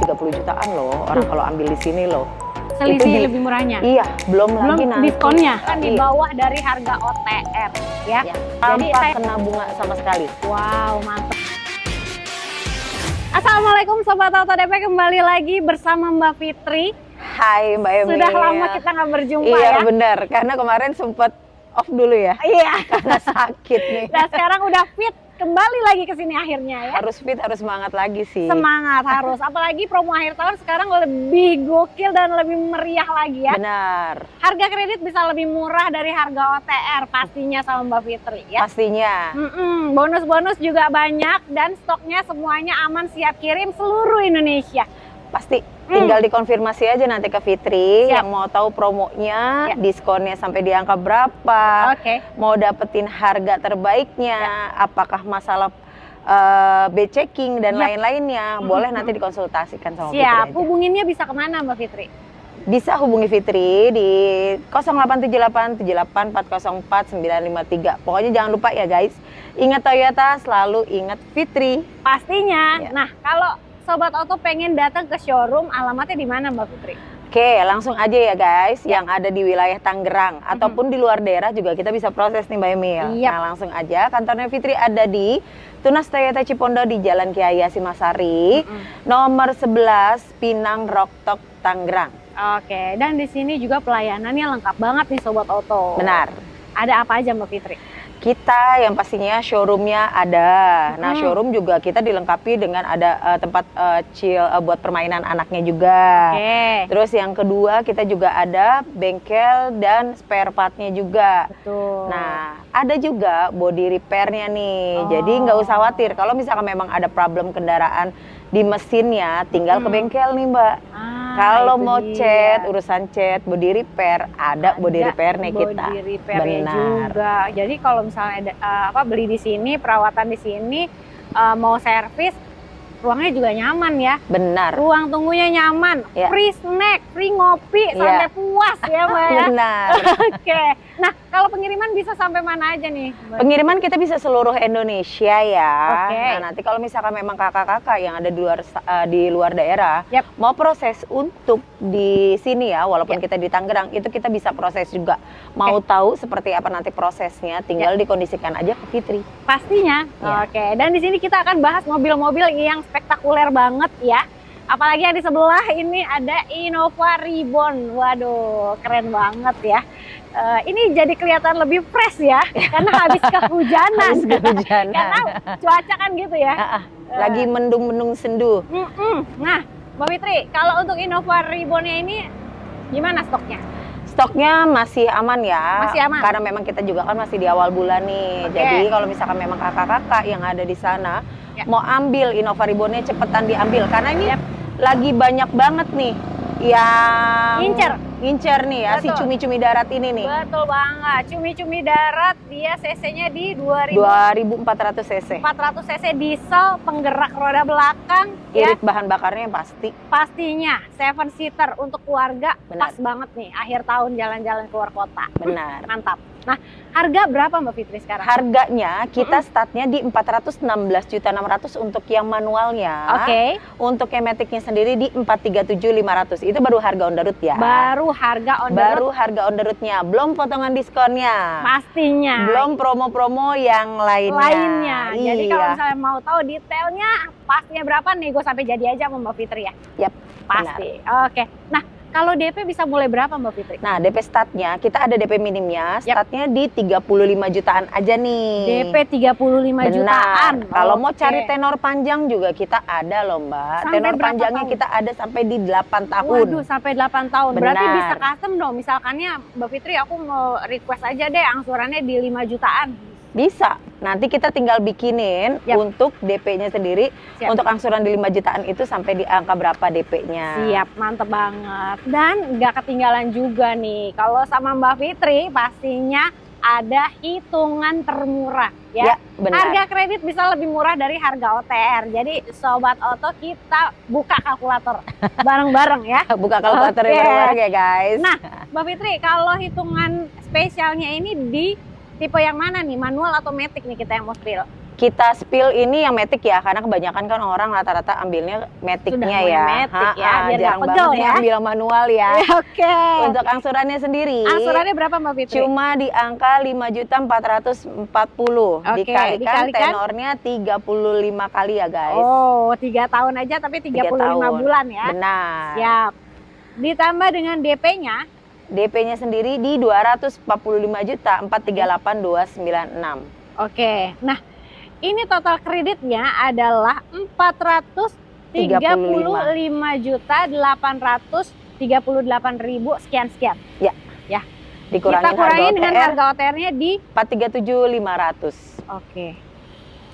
30 jutaan loh orang kalau ambil di sini loh. Selisih lebih murahnya. Iya, belum lagi nanti diskonnya kan di bawah dari harga OTR ya. Tanpa kena bunga sama sekali. Wow, mantap. Assalamualaikum Sobat Auto DP, kembali lagi bersama Mbak Fitri. Hai Mbak Emil. Sudah lama kita nggak berjumpa ya. Iya benar, karena kemarin sempat off dulu ya. Iya. Karena sakit nih. Nah sekarang udah fit, kembali lagi ke sini akhirnya ya. Harus fit, harus semangat lagi sih. Semangat harus, apalagi promo akhir tahun sekarang lebih gokil dan lebih meriah lagi ya. Benar. Harga kredit bisa lebih murah dari harga OTR pastinya sama Mbak Fitri ya. Pastinya. Bonus-bonus juga banyak dan stoknya semuanya aman siap kirim seluruh Indonesia. Pasti tinggal dikonfirmasi aja nanti ke Fitri. Siap. Yang mau tahu promonya, diskonnya sampai di angka berapa, mau dapetin harga terbaiknya, apakah masalah B-checking dan lain-lainnya, boleh nanti dikonsultasikan sama Fitri aja. Hubunginnya bisa kemana Mbak Fitri? Bisa hubungi Fitri di 0878 78 404 953. Pokoknya jangan lupa ya guys, ingat Toyota, selalu ingat Fitri. Pastinya. Nah kalau Sobat Auto pengen datang ke showroom, alamatnya di mana Mbak Fitri? Oke, langsung aja ya guys, yang ada di wilayah Tangerang ataupun di luar daerah juga kita bisa proses nih Mbak Emil. Nah langsung aja, kantornya Fitri ada di Tunas Toyota Cipondo di Jalan Kiai Hasyim Asyari, nomor 11 Pinang Roktok Tangerang. Oke, dan di sini juga pelayanannya lengkap banget nih Sobat Auto. Benar. Ada apa aja Mbak Fitri? Kita yang pastinya showroomnya ada. Nah showroom juga kita dilengkapi dengan ada tempat chill buat permainan anaknya juga. Terus yang kedua kita juga ada bengkel dan spare partnya juga. Betul. Nah ada juga body repairnya nih. Jadi nggak usah khawatir kalau misalkan memang ada problem kendaraan di mesinnya, tinggal ke bengkel nih Mbak. Kalau mau cat, urusan cat, body repair, ada body repair nih kita. Body repairnya juga. Jadi kalau misalnya beli di sini, perawatan di sini, mau servis, ruangnya juga nyaman ya. Benar. Ruang tunggunya nyaman, free snack, free ngopi, sampai puas ya Mbak ya. Benar. Oke. Nah kalau pengiriman bisa sampai mana aja nih Mbak? Pengiriman kita bisa seluruh Indonesia ya. Nah nanti kalau misalkan memang kakak-kakak yang ada di luar daerah mau proses untuk di sini ya, walaupun kita di Tangerang, itu kita bisa proses juga. Mau tahu seperti apa nanti prosesnya, tinggal dikondisikan aja ke Fitri. Pastinya. Oke. Dan di sini kita akan bahas mobil-mobil yang spektakuler banget ya. Apalagi yang di sebelah ini ada Innova Reborn. Waduh, keren banget ya. Ini jadi kelihatan lebih fresh ya, karena habis kehujanan. Karena cuaca kan gitu ya. Lagi mendung-mendung sendu. Nah, Mbak Fitri, kalau untuk Innova Reborn-nya ini gimana stoknya? Stoknya masih aman ya. Masih aman. Karena memang kita juga kan masih di awal bulan nih. Jadi kalau misalkan memang kakak-kakak yang ada di sana mau ambil Innova Reborn-nya, cepetan diambil karena ini lagi banyak banget nih yang ngincer nih ya. Betul. Si cumi-cumi darat ini nih. Betul banget, cumi-cumi darat dia cc-nya di 2400 cc. 400 cc diesel, penggerak roda belakang. Irit bahan bakarnya yang pasti. Pastinya 7 seater untuk keluarga. Pas banget nih akhir tahun jalan-jalan keluar kota. Benar. Mantap. Nah, harga berapa Mbak Fitri sekarang? Harganya kita startnya di 416.600.000 untuk yang manualnya. Untuk yang maticnya sendiri di 437.500. Itu baru harga on the road ya. Baru harga on the road. Baru harga on the roadnya, belum potongan diskonnya. Pastinya. Belum promo-promo yang lainnya. Jadi kalau misalnya mau tahu detailnya pastinya berapa, nego sampai jadi aja sama Mbak Fitri ya. Yap. Pasti. Oke. Nah, kalau DP bisa mulai berapa Mbak Fitri? Nah DP startnya, kita ada DP minimnya, startnya di 35 jutaan aja nih. DP 35 jutaan. Kalau mau cari tenor panjang juga kita ada loh Mbak. Sampai tenor panjangnya tahun? Kita ada sampai di 8 tahun. Waduh, sampai 8 tahun. Berarti bisa custom dong. Misalkannya Mbak Fitri aku mau request aja deh angsurannya di 5 jutaan. Bisa. Nanti kita tinggal bikinin untuk DP-nya sendiri. Untuk angsuran di 5 jutaan itu sampai di angka berapa DP-nya. Siap, mantep banget. Dan nggak ketinggalan juga nih, kalau sama Mbak Fitri pastinya ada hitungan termurah ya. Benar. Harga kredit bisa lebih murah dari harga OTR. Jadi Sobat Auto kita buka kalkulator bareng-bareng ya. Buka kalkulator bareng-bareng ya guys. Nah Mbak Fitri, kalau hitungan spesialnya ini di tipe yang mana nih? Manual atau matic nih kita yang mau spill? kita spill ini yang Matic ya, karena kebanyakan kan orang rata-rata ambilnya Maticnya ya. Matic ya, biar jarang nggak pegel banget ya. ambil manual ya. Oke. Untuk angsurannya sendiri. Angsurannya berapa Mbak Fitri? Cuma di angka 5.440. Oke, Dikalikan dikalikan tenornya 35 kali ya guys. Oh, 3 tahun aja tapi 35 bulan ya. Benar. Siap. Ditambah dengan DP-nya. DP-nya sendiri di 245.438.296. Oke. Nah, ini total kreditnya adalah 435.838.000 sekian-sekian. Ya. Ya. Dikurangin Kita kurangin dengan OTR, harga OTR-nya di 437.500. Oke.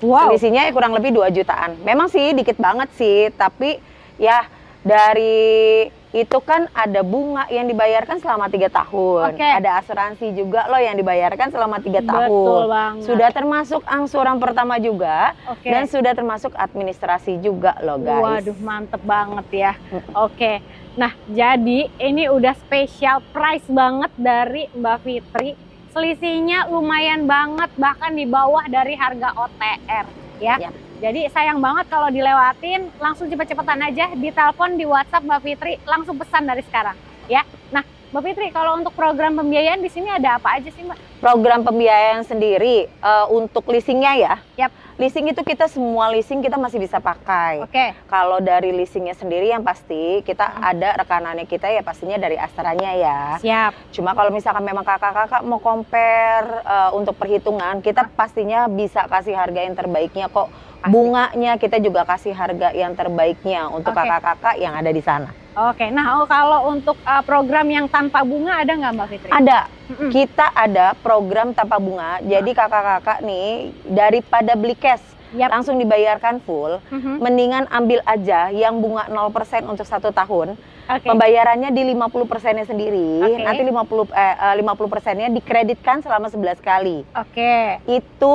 Wow. Selisihnya kurang lebih 2 jutaan. Memang sih dikit banget sih, tapi ya dari itu kan ada bunga yang dibayarkan selama 3 tahun. Oke. Ada asuransi juga loh yang dibayarkan selama 3 tahun. Betul banget. Sudah termasuk angsuran pertama juga. Oke. Dan sudah termasuk administrasi juga loh guys. Waduh, mantep banget ya. Oke. Nah, jadi ini udah special price banget dari Mbak Fitri. Selisihnya lumayan banget, bahkan di bawah dari harga OTR ya. Yap. Jadi sayang banget kalau dilewatin, langsung cepet-cepetan aja ditelepon di WhatsApp Mbak Fitri, langsung pesan dari sekarang ya. Nah, Mbak Fitri, kalau untuk program pembiayaan di sini ada apa aja sih Mbak? Program pembiayaan sendiri untuk leasingnya ya. Yap. Leasing itu kita semua leasing kita masih bisa pakai. Oke. Kalau dari leasingnya sendiri yang pasti kita ada rekanannya kita ya pastinya dari Astranya ya. Siap. Cuma kalau misalkan memang kakak-kakak mau compare untuk perhitungan, kita pastinya bisa kasih harga yang terbaiknya kok. Bunganya kita juga kasih harga yang terbaiknya untuk Oke. kakak-kakak yang ada di sana. Oke, nah kalau untuk program yang tanpa bunga ada nggak Mbak Fitri? Ada, kita ada program tanpa bunga. Jadi kakak-kakak nih daripada beli cash langsung dibayarkan full, mendingan ambil aja yang bunga 0% untuk 1 tahun. Oke. Pembayarannya di 50%-nya sendiri. Oke. Nanti 50%-nya dikreditkan selama 11 kali. Oke. Itu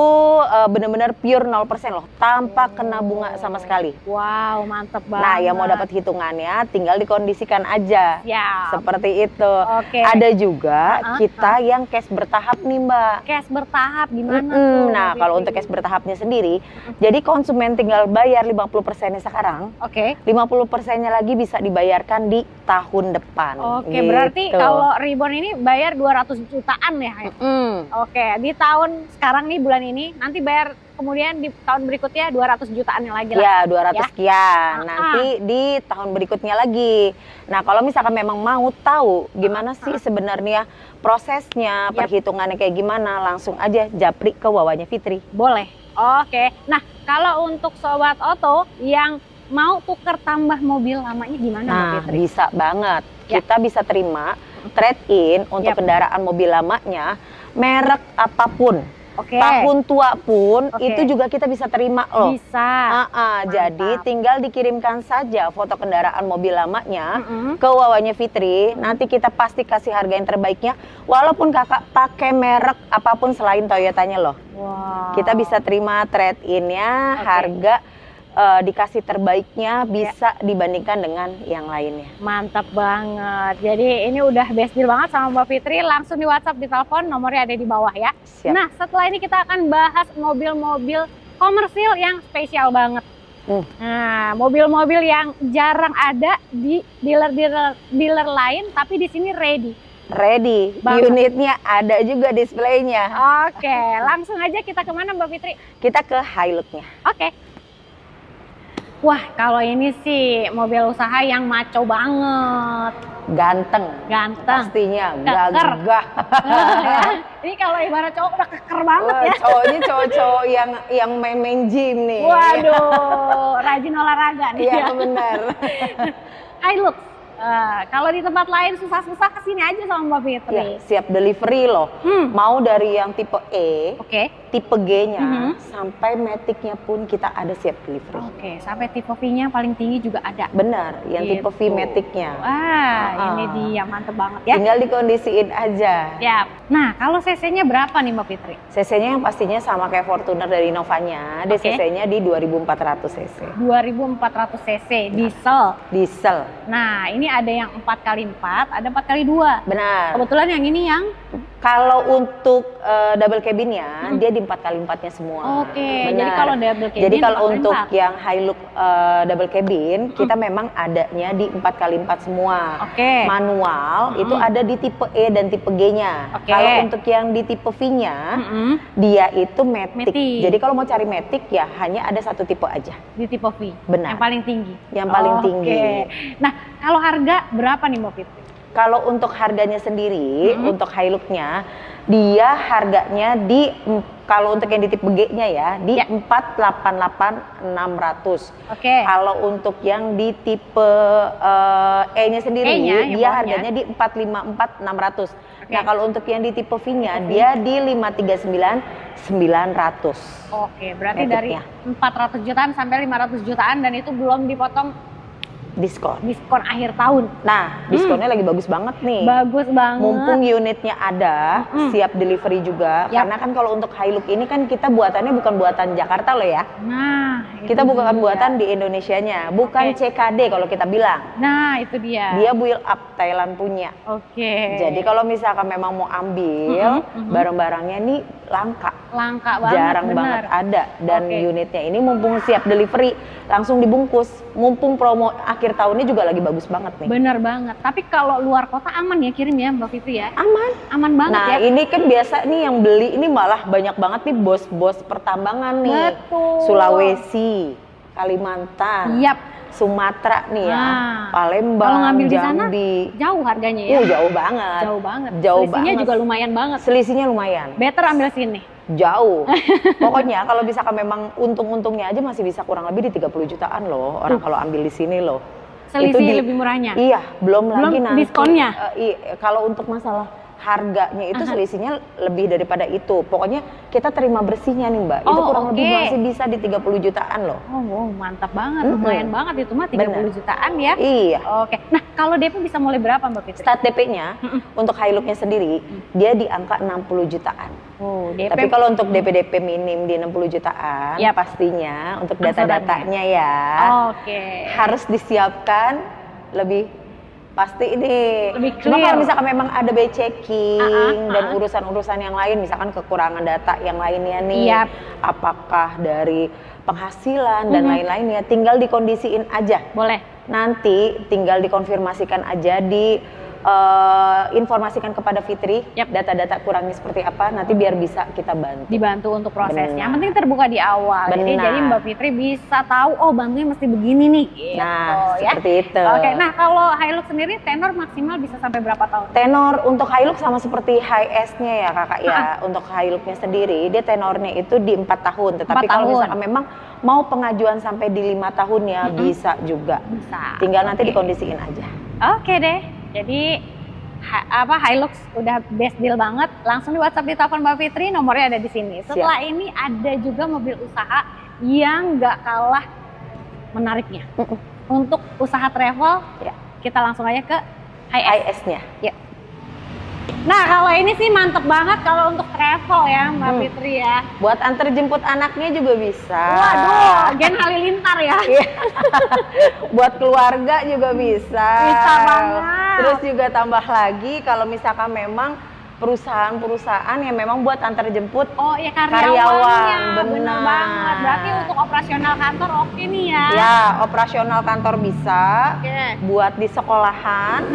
benar-benar pure 0% loh, tanpa kena bunga sama sekali. Wow, mantep banget. Nah, yang mau dapat hitungannya tinggal dikondisikan aja. Ya. Seperti itu. Oke. Ada juga kita yang cash bertahap nih, Mbak. Cash bertahap gimana tuh? Nah, Mbak kalau Fitri? untuk cash bertahapnya sendiri, jadi konsumen tinggal bayar 50%-nya sekarang. Oke. 50%-nya lagi bisa dibayarkan di tahun depan. Oke, berarti gitu. kalau Ribbon ini bayar 200 jutaan ya? Oke, di tahun sekarang nih bulan ini, nanti bayar kemudian di tahun berikutnya 200 jutaan lagi lah. Ya, 200 ya? sekian. Nanti di tahun berikutnya lagi. Nah, kalau misalkan memang mau tahu gimana sih sebenarnya prosesnya, perhitungannya kayak gimana, langsung aja japri ke Wawanya Fitri. Boleh. Oke. Nah, kalau untuk Sobat Oto yang mau tuker tambah mobil lamanya gimana Mbak Fitri? Bisa banget. Ya. Kita bisa terima trade-in untuk kendaraan mobil lamanya, merek apapun. Oke. Tahun tua pun itu juga kita bisa terima loh. Bisa. Jadi tinggal dikirimkan saja foto kendaraan mobil lamanya ke Wawanya Fitri. Nanti kita pasti kasih harga yang terbaiknya. Walaupun kakak pakai merek apapun selain Toyotanya loh. Wow. Kita bisa terima trade-innya, harga dikasih terbaiknya bisa dibandingkan dengan yang lainnya. Mantap banget. Jadi ini udah best deal banget sama Mbak Fitri. Langsung di WhatsApp, di telepon, nomornya ada di bawah ya. Siap. Nah, setelah ini kita akan bahas mobil-mobil komersil yang spesial banget. Nah, mobil-mobil yang jarang ada di dealer lain, tapi di sini ready. Ready, banget. Unitnya ada juga displaynya. Oke, langsung aja kita kemana Mbak Fitri? Kita ke Hilux-nya. Oke. Wah, kalau ini sih mobil usaha yang maco banget. Ganteng. Pastinya, Keker. gagah. Ya. Ini kalau ibarat cowok udah keker banget ya. Cowoknya cowok-cowok yang main gym nih. Waduh, rajin olahraga nih. Iya, benar. Hilux. Kalau di tempat lain susah-susah kesini aja sama Mbak Fitri. Ya, siap delivery loh. Mau dari yang tipe E, tipe G-nya, sampai Matic-nya pun kita ada siap delivery. Oke, sampai tipe V-nya paling tinggi juga ada. Benar, yang tipe V Matic-nya. Wah, ini dia mantep banget ya. Tinggal dikondisiin aja. Ya. Nah, kalau CC-nya berapa nih Mbak Fitri? CC-nya yang pastinya sama kayak Fortuner dari Novanya, ada CC-nya di 2400 cc. 2400 cc, diesel. Diesel. Nah, ini ada yang 4x4, ada 4x2. Benar. Kebetulan yang ini yang Kalau untuk double cabinnya, dia di 4x4-nya semua. Oke, jadi kalau double cabin, jadi kalau untuk yang Hilux double cabin, kita memang adanya di 4x4 semua. Oke. Manual itu ada di tipe E dan tipe G-nya. Kalau untuk yang di tipe V-nya, dia itu matic. Jadi kalau mau cari matic ya hanya ada satu tipe aja. Di tipe V. Benar. Yang paling tinggi. Yang paling tinggi. Nah, kalau harga berapa nih Mbak Fitri? Kalau untuk harganya sendiri, untuk Hilux-nya, dia harganya di, kalau untuk yang di tipe G-nya ya, di 488.600. Kalau untuk yang di tipe E-nya sendiri, dia harganya di 454.600. Nah, kalau untuk yang di tipe V-nya, dia di 539.900. Oke, berarti dari 400 jutaan sampai 500 jutaan dan itu belum dipotong diskon akhir tahun. Nah, diskonnya lagi bagus banget nih. Bagus banget. Mumpung unitnya ada, siap delivery juga. Karena kan kalau untuk Hilux ini kan kita buatannya bukan buatan Jakarta loh ya. Nah, kita bukan buatan di Indonesianya, bukan CKD kalau kita bilang. Nah, itu dia. Dia build up Thailand punya. Jadi kalau misalkan memang mau ambil barang-barangnya nih langka banget, jarang banget ada. Dan unitnya ini mumpung siap delivery langsung dibungkus. Mumpung promo akhir tahunnya juga lagi bagus banget nih. Bener banget. Tapi kalau luar kota aman ya kirim ya Mbak Fitri ya? Aman banget nah, ya. Nah ini kan biasa nih yang beli ini malah banyak banget nih bos-bos pertambangan nih. Sulawesi, Kalimantan, Sumatera nih ya, Palembang, kalau ngambil Jambi. Di sana, jauh harganya ya? Jauh banget. Selisihnya juga lumayan banget. Selisihnya lumayan. Better ambil sini. Jauh. Pokoknya kalau bisa memang untung-untungnya aja masih bisa kurang lebih di 30 jutaan loh orang kalau ambil di sini loh. Selisih lebih murahnya? Iya, belum lagi nanti diskonnya? Kalau untuk masalah harganya itu selisihnya lebih daripada itu. Pokoknya kita terima bersihnya nih Mbak. Itu kurang lebih masih bisa di 30 jutaan loh. Wow, mantap banget. Lumayan banget itu mah 30 jutaan ya. Iya. Nah, kalau DP bisa mulai berapa Mbak Fitri? Start DP-nya untuk Hilux-nya sendiri dia di angka 60 jutaan. Tapi kalau untuk DP minim di 60 jutaan, pastinya untuk data-datanya ya harus disiapkan lebih pasti ini. Cuma kalau misalkan memang ada checking dan urusan-urusan yang lain, misalkan kekurangan data yang lainnya nih, apakah dari penghasilan dan lain-lainnya, tinggal dikondisiin aja. Boleh. Nanti tinggal dikonfirmasikan aja informasikan kepada Fitri data-data kurangnya seperti apa, nanti biar bisa kita dibantu untuk prosesnya. Yang penting terbuka di awal. Jadi Mbak Fitri bisa tahu bantunya mesti begini nih gitu, seperti itu. Nah kalau Hilux sendiri tenor maksimal bisa sampai berapa tahun? Tenor untuk Hilux sama seperti HS-nya ya kakak ya. Untuk Hilux-nya sendiri dia tenornya itu di 4 tahun. Tetapi kalau misalkan memang mau pengajuan sampai di 5 tahun ya bisa juga. Tinggal nanti dikondisiin aja. Oke deh. Jadi Hilux udah best deal banget. Langsung di WhatsApp, di telepon Mbak Fitri, nomornya ada di sini. Setelah ini ada juga mobil usaha yang nggak kalah menariknya. Untuk usaha travel, kita langsung aja ke HS-nya. Nah kalau ini sih mantep banget kalau untuk travel ya Mbak Fitri ya. Buat antar jemput anaknya juga bisa. Waduh, Gen Halilintar ya. Buat keluarga juga bisa. Bisa banget. Terus juga tambah lagi kalau misalkan memang perusahaan-perusahaan yang memang buat antar jemput karyawan. Bener banget. Berarti untuk operasional kantor oke nih ya. Ya, operasional kantor bisa. Buat di sekolahan.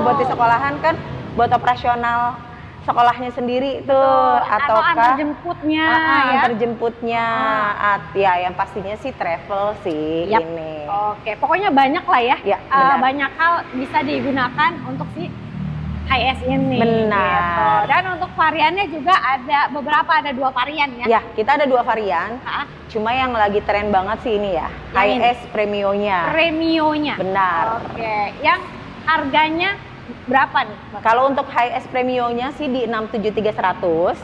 Buat di sekolahan kan buat operasional sekolahnya sendiri tuh, atau antar jemputnya antar jemputnya ya yang pastinya sih travel sih ini. Pokoknya banyak lah ya, banyak hal bisa digunakan untuk si HS ini. Benar. Gitu. Dan untuk variannya juga ada beberapa, ada 2 varian ya. Ya, kita ada 2 varian. Cuma yang lagi tren banget sih ini ya, HS Premio-nya. Premio-nya. Benar. Yang harganya berapa nih? Kalau untuk HS Premio-nya sih di 673.100.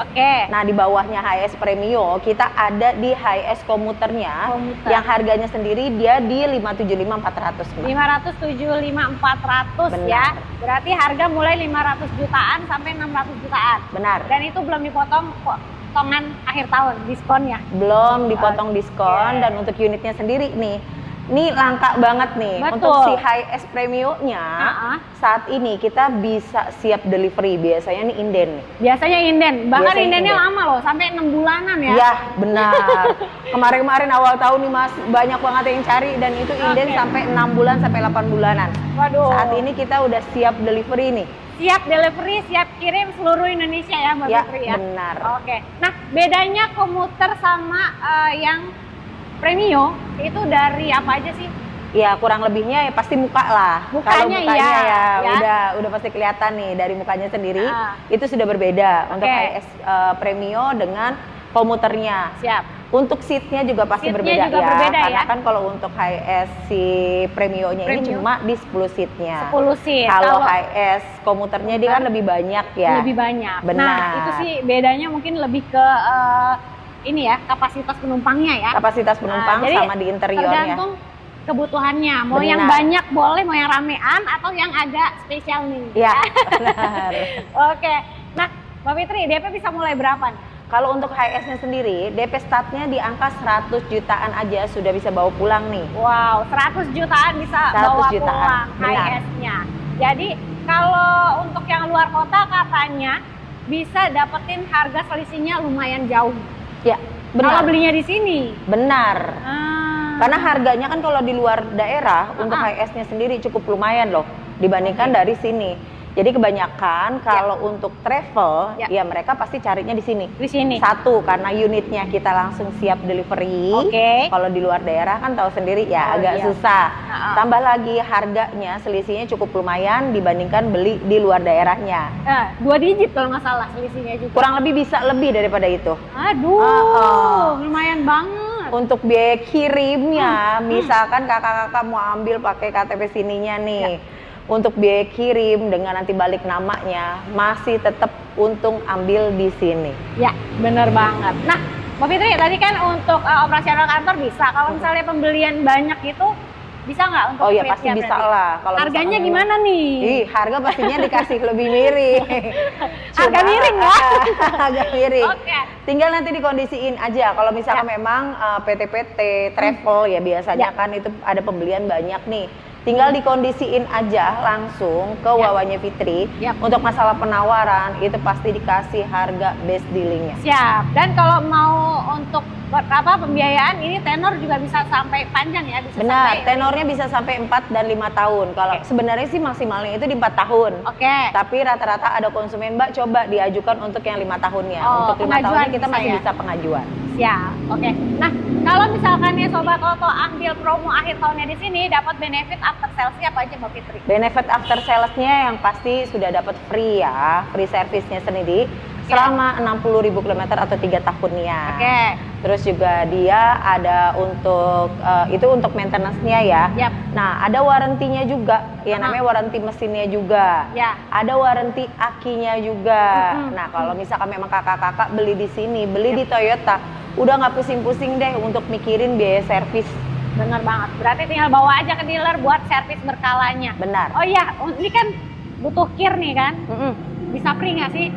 Nah, di bawahnya HS Premio kita ada di HS Komuternya. Yang harganya sendiri dia di 575.400. 575.400 ya. Berarti harga mulai 500 jutaan sampai 600 jutaan. Benar. Dan itu belum dipotong potongan akhir tahun diskonnya. Belum dipotong diskon. Dan untuk unitnya sendiri nih Ini langka banget nih. Betul. Untuk si HS Premio-nya saat ini kita bisa siap delivery. Biasanya nih inden nih. Biasanya inden, bahkan Biasanya indennya inden. lama loh, sampai 6 bulanan ya. Iya, benar. Kemarin-kemarin awal tahun nih Mas, banyak banget yang cari dan itu inden sampai 6 bulan sampai 8 bulanan. Waduh. Saat ini kita udah siap delivery nih. Siap delivery, siap kirim seluruh Indonesia ya Mbak Fitri ya? Benar. Oke, nah bedanya komuter sama yang Premio itu dari apa aja sih? Ya kurang lebihnya ya pasti muka lah. Mukanya, kalau mukanya ya. udah pasti kelihatan nih dari mukanya sendiri. Itu sudah berbeda untuk HS Premio dengan komuternya. Siap. Untuk seatnya juga pasti berbeda juga ya. Berbeda karena ya? kan kalau untuk HS si Premio-nya ini cuma di 10 seatnya. 10 seat. Kalau HS komuternya dia kan lebih banyak ya. Lebih banyak. Benar. Nah itu sih bedanya mungkin lebih ke ini ya, kapasitas penumpangnya ya. Kapasitas penumpang jadi sama di interiornya. Tergantung kebutuhannya. Mau yang banyak boleh, mau yang ramean atau yang agak spesial nih. Iya, benar. Oke. Nah, Mbak Fitri, DP bisa mulai berapa nih? Kalau untuk HS-nya sendiri, DP startnya di angka 100 jutaan aja sudah bisa bawa pulang nih. Wow, 100 jutaan bisa 100 bawa jutaan. pulang HS-nya. Jadi, kalau untuk yang luar kota katanya bisa dapetin harga selisihnya lumayan jauh. Ya, benar. Kalau belinya di sini. Benar. Karena harganya kan kalau di luar daerah untuk HS-nya sendiri cukup lumayan loh dibandingkan dari sini. Jadi kebanyakan kalau untuk travel ya mereka pasti carinya di sini. Di sini. Satu karena unitnya kita langsung siap delivery. Kalau di luar daerah kan tahu sendiri ya agak susah. Tambah lagi harganya selisihnya cukup lumayan dibandingkan beli di luar daerahnya. 2 digit kalau nggak salah selisihnya juga. Kurang lebih bisa lebih daripada itu. Aduh, lumayan banget. Untuk biaya kirimnya, misalkan kakak-kakak mau ambil pakai KTP sininya nih. Untuk biaya kirim dengan nanti balik namanya masih tetap untung ambil di sini. Ya, bener banget. Nah, Mbak Fitri tadi kan untuk operasional kantor bisa. Kalau misalnya pembelian banyak itu bisa nggak untuk Oh ya pasti bisa lah. Kalau harganya gimana nih? Harga pastinya dikasih lebih miring. Harga miring ya? Harga miring. Oke. Tinggal nanti dikondisiin aja. Kalau misalkan memang PT-PT travel ya biasanya kan itu ada pembelian banyak nih. Tinggal dikondisiin aja langsung ke Wawanya Fitri. Untuk masalah penawaran itu pasti dikasih harga best dealingnya. Siap. Dan kalau mau untuk pembiayaan ini tenor juga bisa sampai panjang ya? Bisa benar, tenornya bisa sampai 4 dan 5 tahun. Kalau sebenarnya sih maksimalnya itu di 4 tahun. Tapi rata-rata ada konsumen Mbak coba diajukan untuk yang 5 tahunnya. Untuk 5 tahunnya kita masih bisa pengajuan. Siap. Oke. Nah, kalau misalkan nih Sobat Oto ambil promo akhir tahunnya di sini dapat benefit after sales-nya apa aja Mbak Fitri? Benefit after sales-nya yang pasti sudah dapat free ya, free service-nya sendiri selama 60.000 km atau 3 tahunnya. Terus juga dia ada untuk itu untuk maintenance-nya ya. Nah, ada warantinya juga. Ya namanya waranti mesinnya juga. Ada waranti akinya juga. Nah, kalau misalkan memang kakak-kakak beli di sini, beli di Toyota, udah nggak pusing-pusing deh untuk mikirin biaya servis. Bener banget. Berarti tinggal bawa aja ke dealer buat servis berkalanya. Benar. Oh iya, ini kan butuh kir nih kan? Bisa free nggak sih?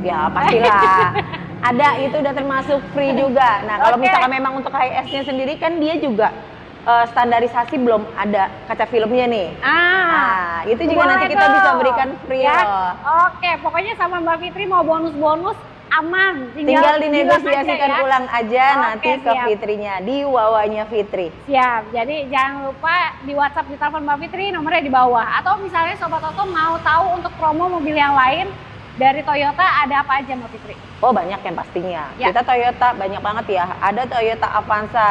Ya pastilah. Ada, itu udah termasuk free juga. Nah kalau misalkan memang untuk HS-nya sendiri kan dia juga standarisasi belum ada kaca filmnya nih. Nah itu juga nanti kita bisa berikan free loh. Oke, pokoknya sama Mbak Fitri mau bonus-bonus aman. Tinggal dinegosiasikan ulang aja nanti ke Fitrinya di Wawanya Fitri. Siap. Jadi jangan lupa di WhatsApp di telepon Mbak Fitri, nomornya di bawah. Atau misalnya Sobat Oto mau tahu untuk promo mobil yang lain dari Toyota ada apa aja Mbak Fitri? Oh banyak yang pastinya. Kita Toyota banyak banget ya. Ada Toyota Avanza.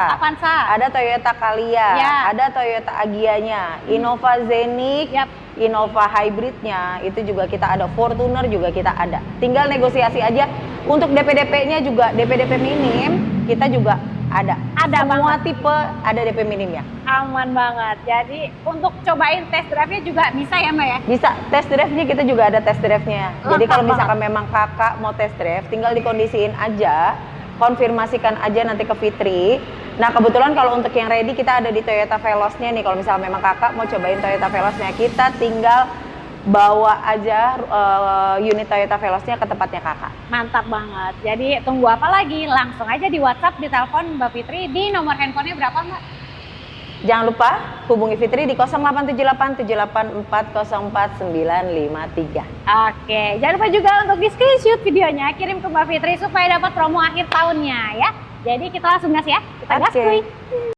Ada Toyota Calya. Ada Toyota Agianya. Innova Zenix. Innova hybridnya itu juga kita ada. Fortuner juga kita ada. Tinggal negosiasi aja. Untuk DP-DP-nya juga DP-DP minim kita juga ada. Semua tipe ada DP minimnya. Aman banget. Jadi untuk cobain test drive-nya juga bisa ya Mbak ya? Bisa. Test drive-nya kita juga ada test drive-nya. Jadi kalau misalkan memang kakak mau test drive, tinggal dikondisiin aja, konfirmasikan aja nanti ke Fitri. Nah kebetulan kalau untuk yang ready kita ada di Toyota Veloz-nya nih. Kalau misalnya memang kakak mau cobain Toyota Veloz-nya, kita tinggal bawa aja unit Toyota Veloz-nya ke tempatnya kakak. Mantap banget. Jadi tunggu apa lagi? Langsung aja di WhatsApp, di telepon Mbak Fitri. Di nomor handphonenya berapa Mbak? Jangan lupa hubungi Fitri di 087878404953. Oke, jangan lupa juga untuk di screenshot videonya, kirim ke Mbak Fitri supaya dapat promo akhir tahunnya ya. Jadi kita langsung gas ya, kita gas kuy.